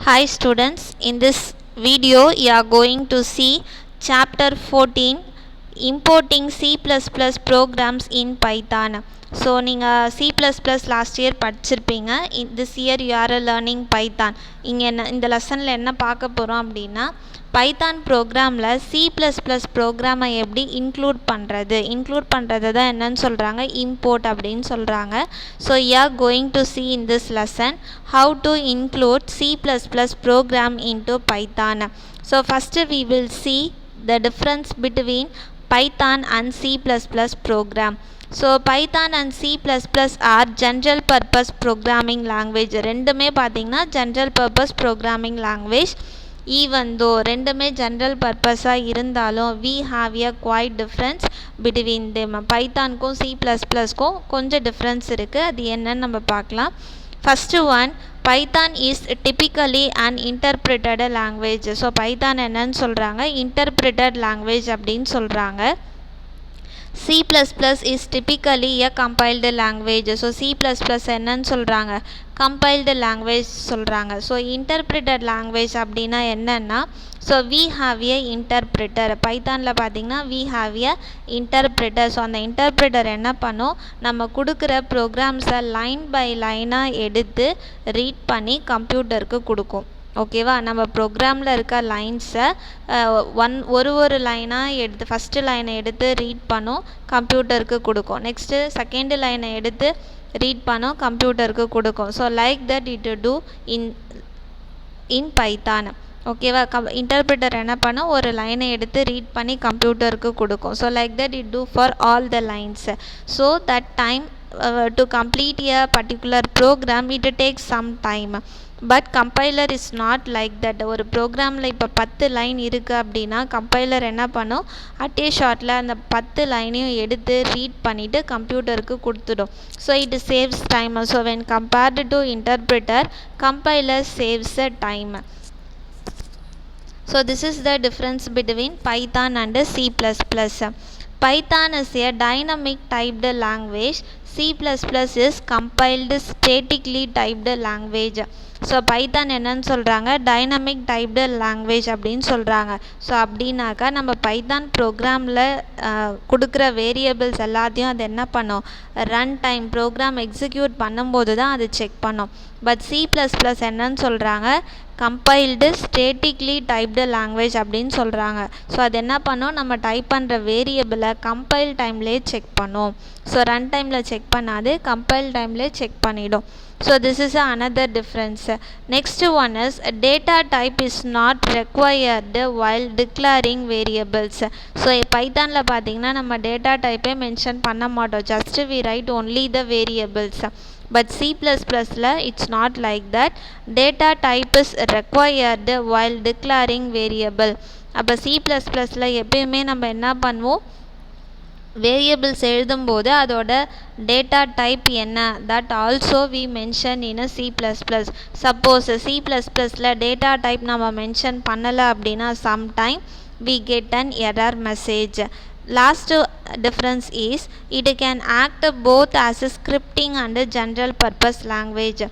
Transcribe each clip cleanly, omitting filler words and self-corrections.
Hi students, in this video you are going to see chapter 14 importing C++ programs in Python. So நீங்கள் C++ last year படிச்சிருப்பீங்க. This year you are learning Python. இந்த லெசனில் என்ன பார்க்க போகிறோம் அப்படின்னா Python ப்ரோக்ராமில் C++ ப்ரோக்ராமை எப்படி இன்க்ளூட் பண்ணுறது தான் என்னன்னு சொல்கிறாங்க, இம்போர்ட் அப்படின்னு சொல்கிறாங்க. So you are going to see in this lesson how to include C++ program into Python. So first we will see the difference between Python and C++ program. So Python and C++ are general purpose programming language. ரெண்டுமே பார்த்தீங்கன்னா general purpose programming language. Even though ரெண்டுமே general purpose-ஆக இருந்தாலும் we have a quite difference between them. பைத்தானுக்கும் C++க்கும் கொஞ்சம் difference இருக்குது. அது என்னன்னு நம்ம பார்க்கலாம். First one, Python is typically an interpreted language. So Python என்னன்னு சொல்கிறாங்க, interpreted language அப்படின்னு சொல்கிறாங்க. C++ is typically a compiled language. So C++ என்னன்னு சொல்கிறாங்க, compiled language சொல்கிறாங்க. ஸோ interpreted language அப்படின்னா என்னென்னா, so we have a interpreter. பைத்தானில் பார்த்தீங்கன்னா we have a interpreter. So அந்த interpreter என்ன பண்ணும், நம்ம கொடுக்குற ப்ரோக்ராம்ஸை லைன் பை லைனாக எடுத்து ரீட் பண்ணி கம்ப்யூட்டருக்கு கொடுக்கும். ஓகேவா, நம்ம ப்ரோக்ராமில் இருக்க லைன்ஸை ஒரு லைனாக எடுத்து ஃபஸ்ட்டு லைனை எடுத்து ரீட் பண்ணோம், கம்ப்யூட்டருக்கு கொடுக்கும். நெக்ஸ்ட்டு செகண்டு லைனை எடுத்து ரீட் பண்ணோம், கம்ப்யூட்டருக்கு கொடுக்கும். So like that it do in Python. ஓகேவா, இன்டர்பிரிட்டர் என்ன பண்ணும், ஒரு லைனை எடுத்து ரீட் பண்ணி கம்ப்யூட்டருக்கு கொடுக்கும். So like that it do for all the lines. So that time to complete a particular program it takes some time. But compiler is not like that. ஒரு ப்ரோக்ராமில் இப்போ 10 லைன் இருக்குது அப்படின்னா கம்பைலர் என்ன பண்ணும், அட் ஏ ஷார்ட்டில் அந்த 10 லைனையும் எடுத்து ரீட் பண்ணிவிட்டு கம்ப்யூட்டருக்கு கொடுத்துடும். So it saves time. So when compared to interpreter, compiler saves a time. So this is the difference between Python and C++. Python is a dynamic typed language. C++ is compiled statically typed language. So Python என்னன்னு சொல்கிறாங்க, dynamic typed language அப்படின்னு சொல்கிறாங்க. So அப்படின்னாக்கா நம்ம Python ப்ரோக்ராமில் கொடுக்குற variables எல்லாத்தையும் அது என்ன பண்ணும், ரன் டைம் ப்ரோக்ராம் எக்ஸிக்யூட் பண்ணும்போது தான் அது செக் பண்ணும். பட் C++ என்னன்னு சொல்கிறாங்க, கம்பைல்டு ஸ்டேட்டிக்லி டைப்டு லாங்குவேஜ் அப்படின்னு சொல்கிறாங்க. ஸோ அது என்ன பண்ணும், நம்ம டைப் பண்ணுற வேரியபிளை கம்பைல் டைம்லேயே செக் பண்ணும். ஸோ ரன் டைமில் செக் பண்ணாது, கம்பைல் டைம்லேயே செக் பண்ணிடும். So this is another difference. Next one is data type is not required while declaring variables. So பைத்தானில் பார்த்தீங்கன்னா நம்ம டேட்டா டைப்பே மென்ஷன் பண்ண மாட்டோம், just we write only the variables. But C++ it's not like that. Data type is required while declaring variable. அப்போ C++ எப்பயுமே நம்ம என்ன பண்ணுவோம், variables எழுதும்போது அதோட டேட்டா டைப் என்ன, that also we mention in C++. Suppose C++ல டேட்டா டைப் நம்ம மென்ஷன் பண்ணலை அப்படின்னா sometime we get an error message. Last difference is it can act both as a scripting and a general purpose language.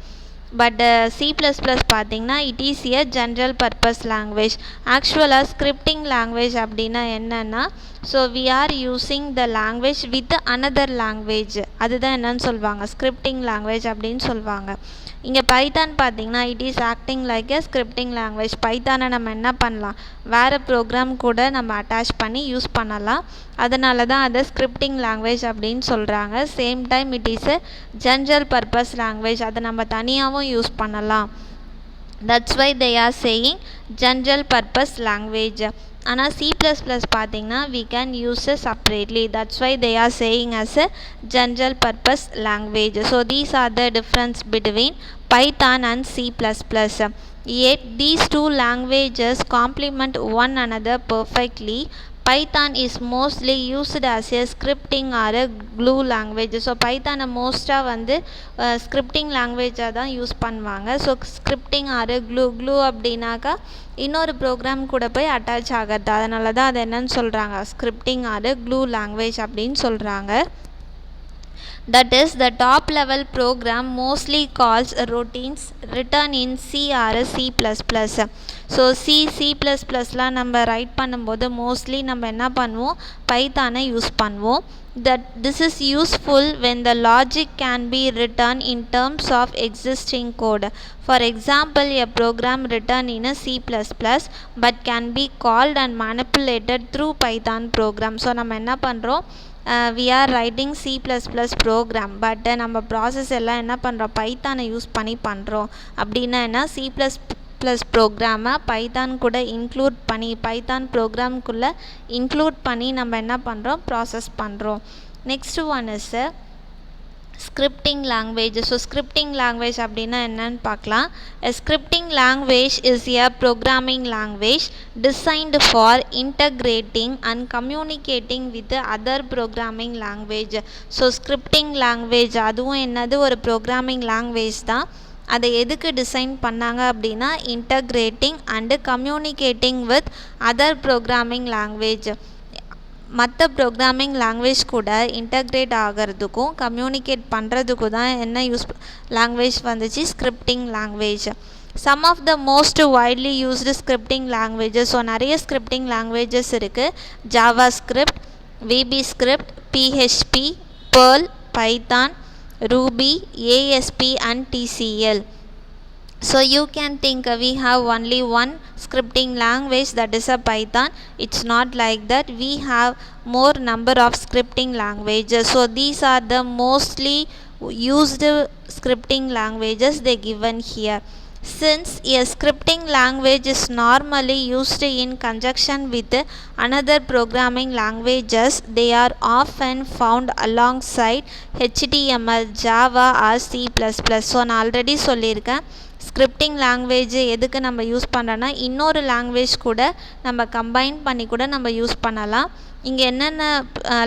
But C++ பார்த்திங்கன்னா it is a general purpose language. ஆக்சுவலாக scripting language அப்படின்னா என்னென்னா, so we are using the language with another language, அதுதான் என்னன்னு சொல்லுவாங்க, scripting language அப்படின்னு சொல்லுவாங்க. இங்கே பைத்தான் பார்த்திங்கன்னா it is acting like a scripting language. பைத்தானை நம்ம என்ன பண்ணலாம், வேறு ப்ரோக்ராம் கூட நம்ம அட்டாச் பண்ணி யூஸ் பண்ணலாம். அதனால தான் அதை ஸ்கிரிப்டிங் லாங்குவேஜ் அப்படின்னு சொல்கிறாங்க. Same time it is a general purpose language, அதை நம்ம தனியாகவும் யூஸ் பண்ணலாம். That's why they are saying general purpose language. ஆனால் C++ பார்த்திங்கன்னா we can use it separately. That's why they are saying as a general purpose language. So these are the difference between Python and C++. Yet these two languages complement one another perfectly. Python is mostly used as a scripting or a glue language. So பைத்தானை மோஸ்ட்டாக வந்து scripting லாங்குவேஜாக தான் use பண்ணுவாங்க. So scripting R clue அப்படின்னாக்கா இன்னொரு program கூட போய் attach ஆகிறது, அதனால தான் அது என்னன்னு சொல்கிறாங்க, ஸ்கிரிப்டிங் ஆர் க்ளூ லாங்குவேஜ் அப்படின்னு சொல்கிறாங்க. That is, the top level program mostly calls routines written in C or C++. So C++லாம் நம்ம ரைட் பண்ணும்போது மோஸ்ட்லி நம்ம என்ன பண்ணுவோம், பைத்தானை யூஸ் பண்ணுவோம். This is useful when the logic can be written in terms of existing code. For example, a program written in a C++ but can be called and manipulated through Python program. So நம்ம என்ன பண்ணுறோம், we are writing C++ program but நம்ம process எல்லாம் என்ன பண்ணுறோம், பைத்தானை use பண்ணி பண்ணுறோம். அப்படின்னா என்ன, C++ ப்ரோக்ராமை பைத்தான் கூட இன்க்ளூட் பண்ணி, பைத்தான் ப்ரோக்ராம்குள்ளே இன்க்ளூட் பண்ணி நம்ம என்ன பண்ணுறோம், ப்ராசஸ் பண்ணுறோம். Next one is scripting language. So scripting language அப்படின்னா என்னன்னு பார்க்கலாம். A scripting language is a programming language designed for integrating and communicating with other programming language. So scripting language அதுவும் என்னது, ஒரு programming language தான். அதை எதுக்கு டிசைன் பண்ணாங்க அப்படின்னா, integrating and communicating with other programming language, மற்ற ப்ரோக்ராமிங் லாங்குவேஜ் கூட இன்டகிரேட் ஆகிறதுக்கும் கம்யூனிகேட் பண்ணுறதுக்கும் தான் என்ன லாங்குவேஜ் வந்துச்சு, scripting language. Some of the most widely used scripting languages. So நிறைய ஸ்கிரிப்டிங் லாங்குவேஜஸ் இருக்குது. Java script, VB script, PHP, Perl, Python, Ruby, ASP and TCL. So you can think we have only one scripting language, that is a Python. It's not like that. We have more number of scripting languages. So these are the mostly used scripting languages they given here. Since a scripting language is normally used in conjunction with another programming languages, they are often found alongside HTML, Java or C++. So நான் already சொல்லியிருக்கேன், scripting language எதுக்கு நம்ம use பண்ணுறோன்னா, இன்னொரு language கூட நம்ம combine பண்ணி கூட நம்ம யூஸ் பண்ணலாம். இங்கே என்னென்ன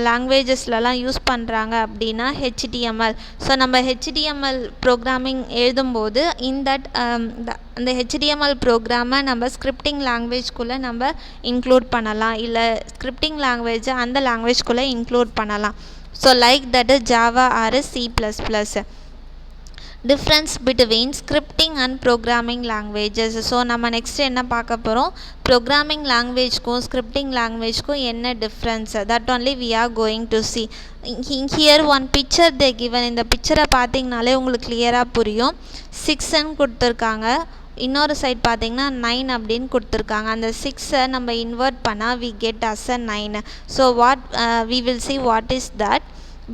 லாங்குவேஜஸ்லலாம் யூஸ் பண்ணுறாங்க அப்படின்னா, HTML. ஸோ நம்ம HTML ப்ரோக்ராமிங் எழுதும்போது அந்த HTML ப்ரோக்ராமை நம்ம ஸ்கிரிப்டிங் லாங்குவேஜ்குள்ளே நம்ம இன்க்ளூட் பண்ணலாம், இல்லை ஸ்கிரிப்டிங் லாங்குவேஜை அந்த லாங்குவேஜ்குள்ளே இன்க்ளூட் பண்ணலாம். So like that Java or C++. Difference between scripting and programming languages. So நம்ம நெக்ஸ்ட் என்ன பார்க்க போகிறோம், ப்ரோக்ராமிங் லாங்குவேஜ்க்கும் ஸ்கிரிப்டிங் லாங்குவேஜ்க்கும் என்ன difference, that only we are going to see. Here one picture they given. இந்த பிக்சரை பார்த்தீங்கனாலே உங்களுக்கு கிளியராக புரியும். 6ன்னு கொடுத்துருக்காங்க, இன்னொரு சைட் பார்த்தீங்கன்னா 9 அப்படின்னு கொடுத்துருக்காங்க. அந்த 6ஐ நம்ம இன்வெர்ட் பண்ணால் we get as a 9. So we will see what is that.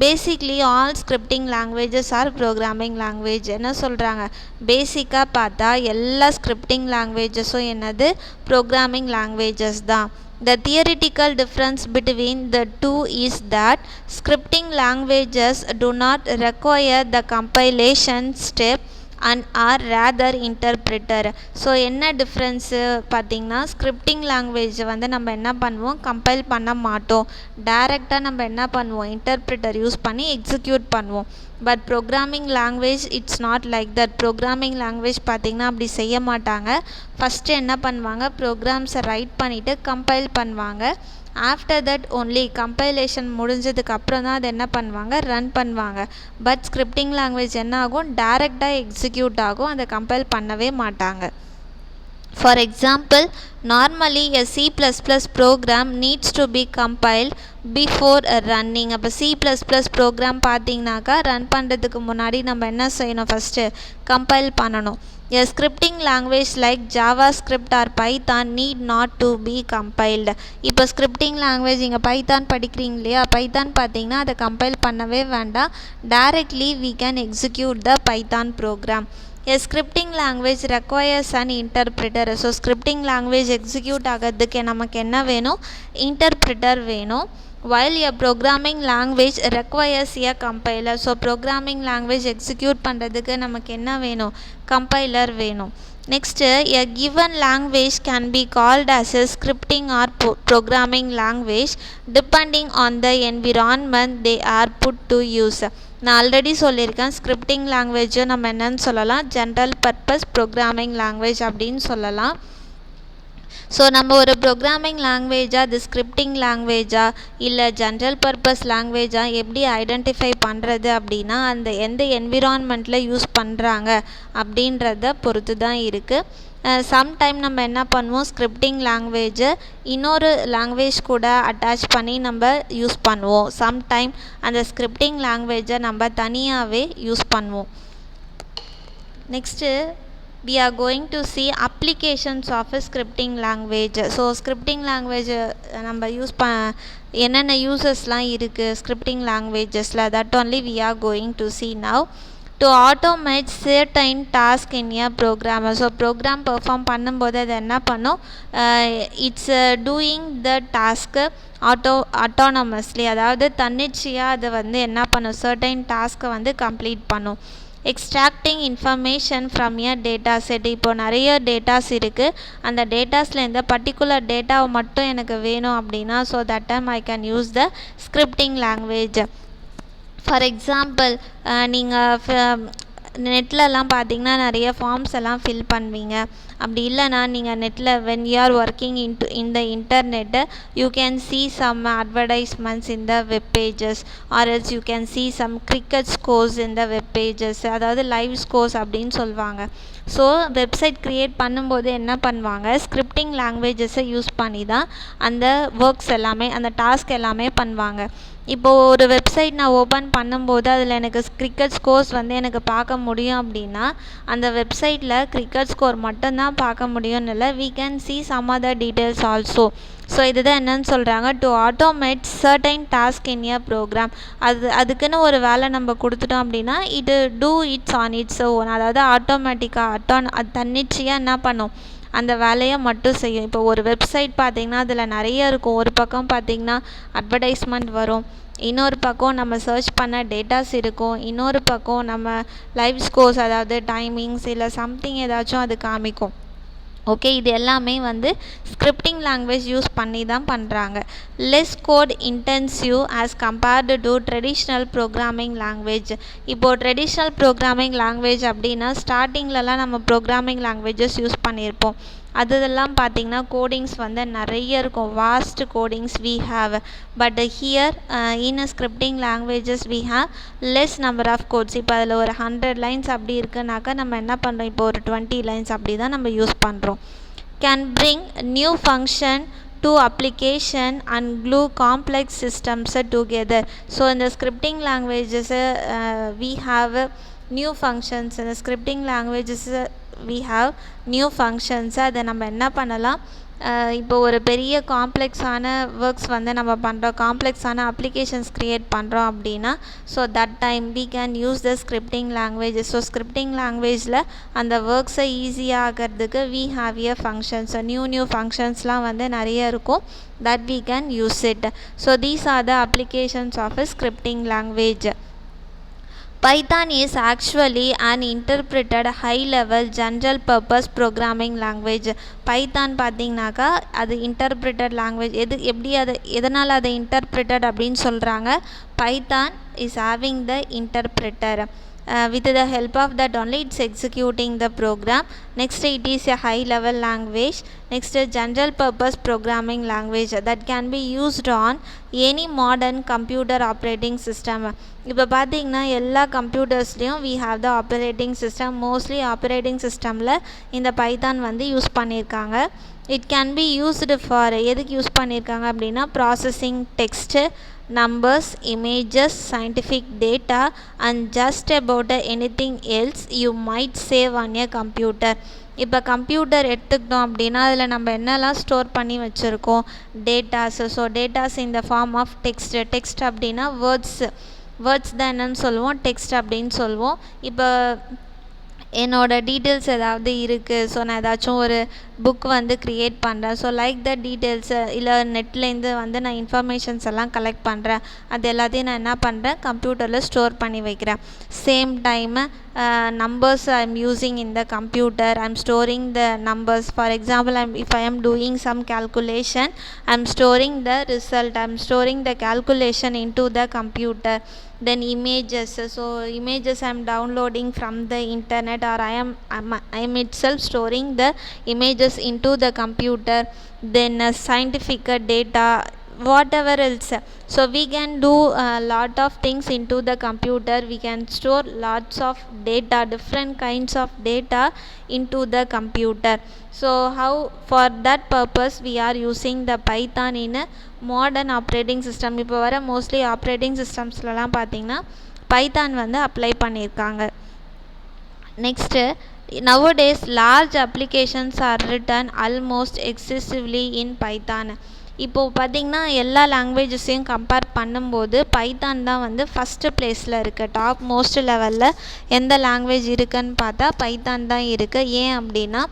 Basically all scripting languages are programming language. என்ன சொல்கிறாங்க, பேசிக்காக பார்த்தா எல்லா ஸ்கிரிப்டிங் லாங்குவேஜஸும் என்னது, ப்ரோக்ராமிங் லாங்குவேஜஸ் தான். The theoretical difference between the two is that scripting languages do not require the compilation step and are rather interpreter. So என்ன difference பார்த்திங்கன்னா, ஸ்கிரிப்டிங் லாங்குவேஜ் வந்து நம்ம என்ன பண்ணுவோம், கம்பைல் பண்ண மாட்டோம், டைரெக்டாக நம்ம என்ன பண்ணுவோம், இன்டர்பிரிட்டர் யூஸ் பண்ணி எக்ஸிக்யூட் பண்ணுவோம். But programming language it's not like that. Programming language பார்த்திங்கன்னா அப்படி செய்ய மாட்டாங்க. ஃபஸ்ட்டு என்ன பண்ணுவாங்க, ப்ரோக்ராம்ஸை ரைட் பண்ணிவிட்டு கம்பைல் பண்ணுவாங்க. ஆஃப்டர் தட் ஒன்லி கம்பைலேஷன் முடிஞ்சதுக்கு அப்புறம் தான் அதை என்ன பண்ணுவாங்க, ரன் பண்ணுவாங்க. பட் ஸ்கிரிப்டிங் லாங்குவேஜ் என்ன ஆகும், டைரெக்டாக எக்ஸிக்யூட் ஆகும், அதை கம்பைல் பண்ணவே மாட்டாங்க. For example, normally a C++ program needs to be compiled before running. அப்போ C++ program பார்த்தீங்கன்னாக்கா ரன் பண்ணுறதுக்கு முன்னாடி நம்ம என்ன செய்யணும், ஃபஸ்ட்டு கம்பைல் பண்ணணும். A scripting language like JavaScript or Python need not to be compiled. இப்போ ஸ்கிரிப்டிங் லாங்குவேஜ் இங்கே பைத்தான் படிக்கிறீங்க இல்லையா, பைத்தான் பார்த்தீங்கன்னா அதை கம்பைல் பண்ணவே வேண்டாம், directly we can execute the Python program. A scripting language requires an interpreter. So scripting language execute ஆகிறதுக்கு நமக்கு என்ன வேணும், இன்டர்பிரிட்டர் வேணும். while a programming language requires a compiler. So programming language execute பண்ணுறதுக்கு நமக்கு என்ன வேணும், கம்பைலர் வேணும். Next, a given language can be called as a scripting or programming language depending on the environment they are put to use. நான் already சொல்லியிருக்கேன், scripting லாங்குவேஜும் நம்ம என்னன்னு சொல்லலாம், ஜென்ரல் பர்பஸ் ப்ரோக்ராமிங் லாங்குவேஜ் அப்படின்னு சொல்லலாம். ஸோ நம்ம ஒரு ப்ரோக்ராமிங் லாங்குவேஜா, அது ஸ்கிரிப்டிங் லாங்குவேஜா, இல்லை ஜென்ரல் பர்பஸ் லாங்குவேஜா எப்படி ஐடென்டிஃபை பண்ணுறது அப்படின்னா, அந்த எந்த என்விரான்மெண்ட்டில் யூஸ் பண்ணுறாங்க அப்படின்றத பொறுத்து தான் இருக்குது. சம்டைம் நம்ம என்ன பண்ணுவோம், ஸ்கிரிப்டிங் லாங்குவேஜை இன்னொரு லாங்குவேஜ் கூட அட்டாச் பண்ணி நம்ம யூஸ் பண்ணுவோம். சம்டைம் அந்த ஸ்கிரிப்டிங் லாங்குவேஜை நம்ம தனியாகவே யூஸ் பண்ணுவோம். Next we are going to see applications of a scripting language. So scripting language நம்ம என்னென்ன யூசஸ்லாம் இருக்குது ஸ்கிரிப்டிங் லாங்குவேஜஸில், that only we are going to see now. To automate certain task in a program. So program perform பண்ணும்போது அது என்ன பண்ணும், it's doing the task autonomously, அதாவது தன்னிச்சையாக அதை வந்து என்ன பண்ணும், சர்டைன் டாஸ்க்கை வந்து கம்ப்ளீட் பண்ணும். Extracting information from a data set. இப்போது நிறைய டேட்டாஸ் இருக்குது, அந்த டேட்டாஸில் எந்த பர்டிகுலர் டேட்டாவை மட்டும் எனக்கு வேணும் அப்படின்னா, so that time I can use the scripting language. For example, நீங்கள் நெட்லலாம் பார்த்தீங்கன்னா நிறைய ஃபார்ம்ஸ் எல்லாம் ஃபில் பண்ணுவீங்க. அப்படி இல்லைனா நீங்கள் நெட்டில் when you are working in the internet, you can see some advertisements in the web pages, or else you can see some cricket scores in the web pages. அதாவது லைவ் ஸ்கோர்ஸ் அப்படின்னு சொல்லுவாங்க. So website create பண்ணும்போது என்ன பண்ணுவாங்க, scripting லாங்குவேஜஸை use பண்ணி தான் அந்த works எல்லாமே, அந்த டாஸ்க் எல்லாமே பண்ணுவாங்க. இப்போது ஒரு வெப்சைட் நான் ஓப்பன் பண்ணும்போது அதில் எனக்கு கிரிக்கெட் ஸ்கோர்ஸ் வந்து எனக்கு பார்க்க முடியும் அப்படின்னா, அந்த வெப்சைட்டில் கிரிக்கெட் ஸ்கோர் மட்டும்தான் பார்க்க முடியும்னு இல்லை, we can see some other details also. So இதுதான் என்னன்னு சொல்கிறாங்க, to automate certain task in a program. அதுக்குன்னு ஒரு வேலை நம்ம கொடுத்துட்டோம் அப்படின்னா, இது do its on its own, அதாவது ஆட்டோமேட்டிக்காக அது தன்னிச்சையாக என்ன பண்ணும், அந்த வேலையை மட்டும் செய்யும். இப்போ ஒரு வெப்சைட் பார்த்திங்கன்னா அதில் நிறைய இருக்கும். ஒரு பக்கம் பார்த்திங்கன்னா அட்வர்டைஸ்மெண்ட் வரும், இன்னொரு பக்கம் நம்ம சர்ச் பண்ண டேட்டாஸ் இருக்கும், இன்னொரு பக்கம் நம்ம லைவ் ஸ்கோர்ஸ், அதாவது டைமிங்ஸ் இல்லை சம்திங் ஏதாச்சும் அது காமிக்கும். ஓகே, இது எல்லாமே வந்து ஸ்கிரிப்டிங் லாங்குவேஜ் யூஸ் பண்ணி தான் பண்ணுறாங்க. Less code intensive as compared to traditional programming language. இப்போது ட்ரெடிஷ்னல் ப்ரோக்ராமிங் லாங்குவேஜ் அப்படின்னா ஸ்டார்டிங்லலாம் நம்ம ப்ரோக்ராமிங் லாங்குவேஜஸ் யூஸ் பண்ணியிருப்போம். அதெல்லாம் பார்த்திங்கன்னா கோடிங்ஸ் வந்து நிறைய இருக்கும், vast codings we have. But here in a scripting languages we have less number of codes. இப்போ அதில் ஒரு 100 லைன்ஸ் அப்படி இருக்குனாக்கா நம்ம என்ன பண்ணுறோம், இப்போ ஒரு 20 லைன்ஸ் அப்படி தான் நம்ம யூஸ் பண்ணுறோம். Can bring new function to application and glue complex systems together. So இந்த ஸ்கிரிப்டிங் லாங்குவேஜஸை we have நியூ ஃபங்க்ஷன்ஸ். இந்த ஸ்கிரிப்டிங் லாங்குவேஜஸை we have நியூ ஃபங்க்ஷன்ஸை அதை நம்ம என்ன பண்ணலாம், இப்போ ஒரு பெரிய காம்ப்ளெக்ஸான ஒர்க்ஸ் வந்து நம்ம பண்ணுறோம், காம்ப்ளெக்ஸான அப்ளிகேஷன்ஸ் க்ரியேட் பண்ணுறோம் அப்படின்னா, so that time we can use the scripting language. So scripting லாங்குவேஜில் அந்த ஒர்க்ஸை ஈஸியாக ஆகிறதுக்கு we have a functions. So new ஃபங்க்ஷன்ஸ்லாம் வந்து நிறைய இருக்கும், that we can use it. So these are the applications of a scripting language. Python is actually an interpreted high-level general purpose programming language. Python பார்த்திங்கனாக்கா அது interpreted language. எதனால் அதை interpreted அப்படின்னு சொல்கிறாங்க, Python is having the interpreter. With the help of that only it's executing the program. Next it is a high level language. Next general purpose programming language that can be used on any modern computer operating system. இப்போ பார்த்தீங்கன்னா எல்லா கம்ப்யூட்டர்ஸ்லேயும் we have the operating system. Mostly operating சிஸ்டமில் இந்த Python வந்து use பண்ணியிருக்காங்க. It can be used for, எதுக்கு use பண்ணியிருக்காங்க அப்படின்னா, processing text, numbers, images, scientific data and just about anything else you might save on a computer. இப்போ computer எடுத்துக்கிட்டோம் அப்படின்னா அதில் நம்ம என்னெல்லாம் ஸ்டோர் பண்ணி வச்சுருக்கோம், டேட்டாஸ். ஸோ டேட்டாஸ் இந்த ஃபார்ம் ஆஃப் டெக்ஸ்ட் அப்படின்னா வேர்ட்ஸ் தான் என்னன்னு சொல்லுவோம், டெக்ஸ்ட் அப்படின்னு சொல்லுவோம். இப்போ என்னோடய டீட்டெயில்ஸ் ஏதாவது இருக்குது, ஸோ நான் ஏதாச்சும் ஒரு புக் வந்து க்ரியேட் பண்ணுறேன், ஸோ லைக் த டீட்டெயில்ஸு இல்லை நெட்லேருந்து வந்து நான் இன்ஃபர்மேஷன்ஸ் எல்லாம் கலெக்ட் பண்ணுறேன், அது எல்லாத்தையும் நான் என்ன பண்ணுறேன், கம்ப்யூட்டரில் ஸ்டோர் பண்ணி வைக்கிறேன். Same time numbers I'm using in the computer. I'm storing the numbers. For example, if I am doing some calculation, I'm storing the result, I'm storing the calculation into the computer. Then images, so images I'm downloading from the internet, or I am itself storing the images into the computer. Then scientific data, whatever else. So we can do a lot of things into the computer. We can store lots of data, different kinds of data into the computer. So how, for that purpose we are using the Python in a modern operating system. இப்போ வர mostly operating சிஸ்டம்ஸ்லலாம் பார்த்திங்கன்னா Python வந்து apply பண்ணியிருக்காங்க. Next, nowadays large applications are written almost exclusively in Python. இப்போது பார்த்திங்கன்னா எல்லா லாங்குவேஜஸையும் compare பண்ணும்போது Python தான் வந்து ஃபஸ்ட்டு ப்ளேஸில் இருக்குது. டாப் மோஸ்ட் லெவலில் எந்த லாங்குவேஜ் இருக்குதுன்னு பார்த்தா பைத்தான் தான் இருக்குது. ஏன் அப்படின்னா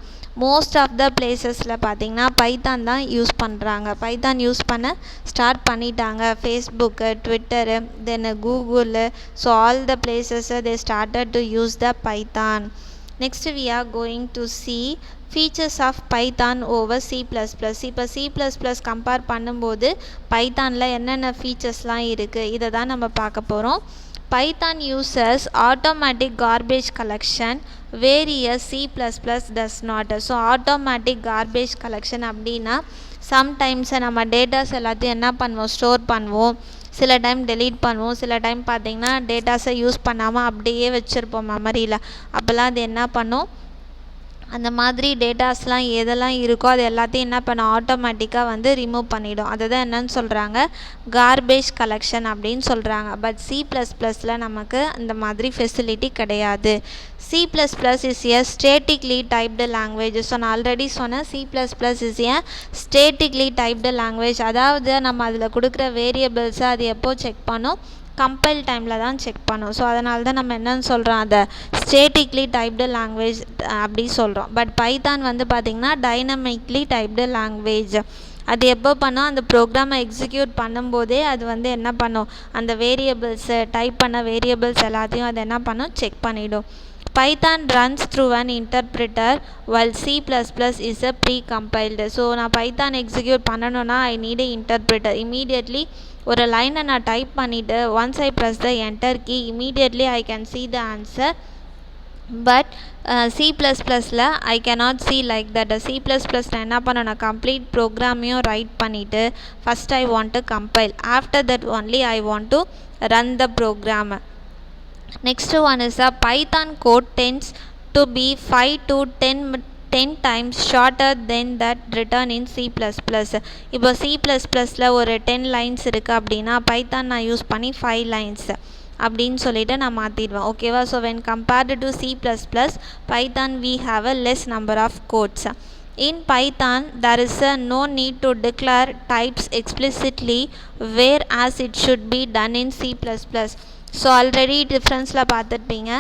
மோஸ்ட் ஆஃப் த பிளேசஸில் பார்த்திங்கன்னா பைத்தான் தான் யூஸ் பண்ணுறாங்க. பைத்தான் யூஸ் பண்ண ஸ்டார்ட் பண்ணிட்டாங்க. Facebook, Twitter, then Google, so all the places they started to use the Python. Next we are going to see features of Python over C++. இப்போ C++ compare பண்ணும்போது பைத்தானில் என்னென்ன ஃபீச்சர்ஸ்லாம் இருக்குது இதை தான் நம்ம பார்க்க போகிறோம். Python uses automatic garbage collection whereas C++ does not. So automatic garbage collection அப்படின்னா சம்டைம்ஸ் நம்ம டேட்டாஸ் எல்லாத்தையும் என்ன பண்ணுவோம், ஸ்டோர் பண்ணுவோம், சில டைம் டெலீட் பண்ணுவோம், சில டைம் பார்த்திங்கன்னா டேட்டாஸை யூஸ் பண்ணாமல் அப்படியே வச்சுருப்போம் மெமரியில். அப்போல்லாம் அது என்ன பண்ணும், அந்த மாதிரி டேட்டாஸ்லாம் எதெல்லாம் இருக்கோ அது எல்லாத்தையும் என்ன பண்ண ஆட்டோமேட்டிக்காக வந்து ரிமூவ் பண்ணிவிடும். அதை தான் என்னன்னு சொல்கிறாங்க, கார்பேஜ் கலெக்ஷன் அப்படின்னு சொல்கிறாங்க. பட் C++ல் நமக்கு அந்த மாதிரி ஃபெசிலிட்டி கிடையாது. C++ is a statically typed language. So நான் ஆல்ரெடி சொன்னேன், C++ is a statically typed language. அதாவது நம்ம அதில் கொடுக்குற வேரியபிள்ஸை அது எப்போ செக் பண்ணோம், கம்பைல் டைமில் தான் செக் பண்ணோம். ஸோ அதனால தான் நம்ம என்னென்னு சொல்கிறோம், அதை ஸ்டேட்டிக்லி டைப்டு லாங்குவேஜ் அப்படி சொல்கிறோம். பட் பைத்தான் வந்து பார்த்திங்கன்னா டைனமிக்லி டைப்டு லாங்குவேஜ். அது எப்போ பண்ணோம், அந்த ப்ரோக்ராமை எக்ஸிக்யூட் பண்ணும்போதே அது வந்து என்ன பண்ணும், அந்த வேரியபிள்ஸு டைப் பண்ண வேரியபிள்ஸ் எல்லாத்தையும் அது என்ன பண்ணும், செக் பண்ணிவிடும். Python runs through an interpreter while C++ is a pre-compiled. So நான் பைத்தான் எக்ஸிக்யூட் பண்ணணுன்னா I need a interpreter. Immediately ஒரு லைனை நான் டைப் பண்ணிவிட்டு once I press the enter key immediately I can see the answer. But C++ல் I cannot see like that. C++ல் என்ன பண்ணணும், கம்ப்ளீட் ப்ரோக்ராமையும் ரைட் பண்ணிவிட்டு first I want to compile, after that only I want to run the program. Next one is a Python code tends to be 5 to 10 times shorter than that written in C++. இப்போ C++ல் ஒரு 10 lines இருக்குது அப்படின்னா Python நான் use பண்ணி 5 lines அப்படின்னு சொல்லிட்டு நான் மாற்றிடுவேன். ஓகேவா? So when compared to C++, Python we have a less number of codes. In Python, there is no need to declare types explicitly, whereas it should be done in C++. So already டிஃப்ரென்ஸில் பார்த்துருப்பீங்க.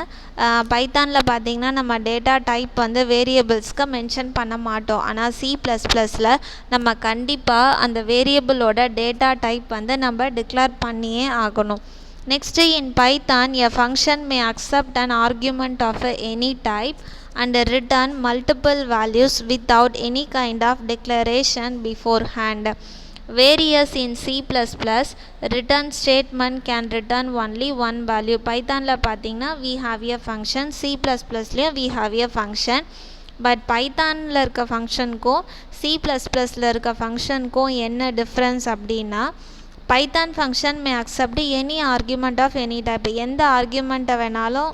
பைத்தானில் பார்த்திங்கன்னா நம்ம data type வந்து வேரியபிள்ஸ்க்கு mention பண்ண மாட்டோம். ஆனால் C++ல் நம்ம கண்டிப்பாக அந்த வேரியபிளோட டேட்டா டைப் வந்து நம்ம டிக்ளேர் பண்ணியே ஆகணும். Next, in Python a function may accept an argument of any type and return multiple values without any kind of declaration beforehand. Whereas in C++, return statement can return only one value. பைத்தானில் பார்த்தீங்கன்னா we have a function, C++லேயும் we have a function. But பைத்தானில் இருக்க ஃபங்க்ஷனுக்கும் C++ல் இருக்க ஃபங்க்ஷனுக்கும் என்ன டிஃப்ரென்ஸ் அப்படின்னா, Python function may accept any argument of any type. எந்த ஆர்குமெண்ட்டை வேணாலும்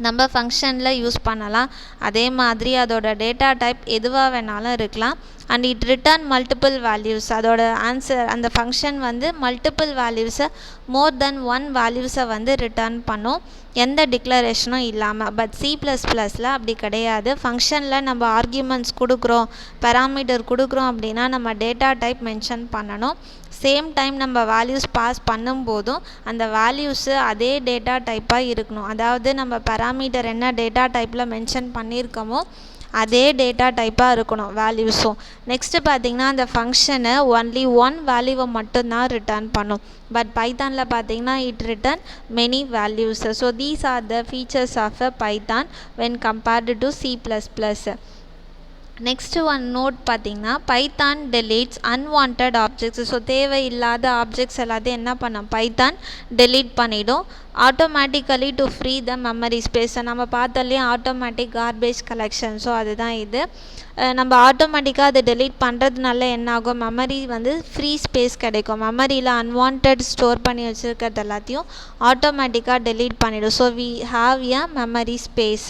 நம்ம ஃபங்க்ஷனில் யூஸ் பண்ணலாம். அதே மாதிரி அதோட டேட்டா டைப் எதுவாக வேணாலும் இருக்கலாம். And it return multiple values. அதோட ஆன்சர், அந்த ஃபங்க்ஷன் வந்து மல்டிபிள் வேல்யூஸை, மோர் தென் ஒன் வேல்யூஸை வந்து ரிட்டர்ன் பண்ணும், எந்த டிக்ளரேஷனும் இல்லாமல். பட் C++ல் அப்படி கிடையாது. ஃபங்க்ஷனில் நம்ம ஆர்கியூமெண்ட்ஸ் கொடுக்குறோம், பேராமீட்டர் கொடுக்குறோம் அப்படின்னா நம்ம டேட்டா டைப் மென்ஷன் பண்ணணும். சேம் டைம் நம்ம வேல்யூஸ் பாஸ் பண்ணும்போதும் அந்த வேல்யூஸு அதே டேட்டா டைப்பாக இருக்கணும். அதாவது நம்ம பேராமீட்டர் என்ன டேட்டா டைப்பில் மென்ஷன் பண்ணியிருக்கோமோ அதே டேட்டா டைப்பாக இருக்கணும் வேல்யூஸும். நெக்ஸ்ட்டு பார்த்திங்கன்னா அந்த ஃபங்க்ஷனை ஒன்லி ஒன் வேல்யூவை மட்டும்தான் ரிட்டர்ன் பண்ணும். பட் பைத்தானில் பார்த்திங்கன்னா it return many values. So these are the features of a Python when compared to C++. Next one note பார்த்திங்கன்னா Python deletes unwanted objects. So தேவையில்லாத ஆப்ஜெக்ட்ஸ் எல்லாத்தையும் என்ன பண்ணோம் பைத்தான் டெலீட் பண்ணிவிடும் automatically to free the memory space. நம்ம பார்த்தோம்லையே automatic garbage collection. So அதுதான் இது. நம்ம ஆட்டோமேட்டிக்காக அதை டெலீட் பண்ணுறதுனால என்ன ஆகும் மெமரி ஃப்ரீ ஸ்பேஸ் கிடைக்கும். மெமரியில் அன்வான்ட் ஸ்டோர் பண்ணி வச்சுருக்கிறது எல்லாத்தையும் ஆட்டோமேட்டிக்காக டெலீட் பண்ணிவிடும். So we have a memory space.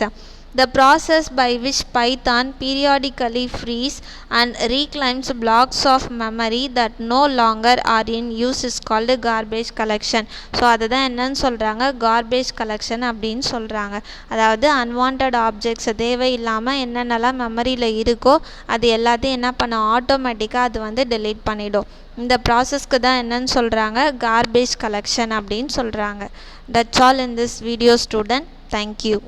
The process by which Python periodically frees and reclaims blocks of memory that no longer are in use is called garbage collection. So அதுதான் என்னன்னு சொல்கிறாங்க garbage collection அப்படின்னு சொல்கிறாங்க. அதாவது unwanted objects தேவையில்லாமல் என்னென்னலாம் மெமரியில் இருக்கோ அது எல்லாத்தையும் என்ன பண்ண ஆட்டோமேட்டிக்காக அது டெலீட் பண்ணிடும். இந்த ப்ராசஸ்க்கு தான் என்னன்னு சொல்கிறாங்க garbage collection அப்படின்னு சொல்கிறாங்க. That's all in this video student. Thank you.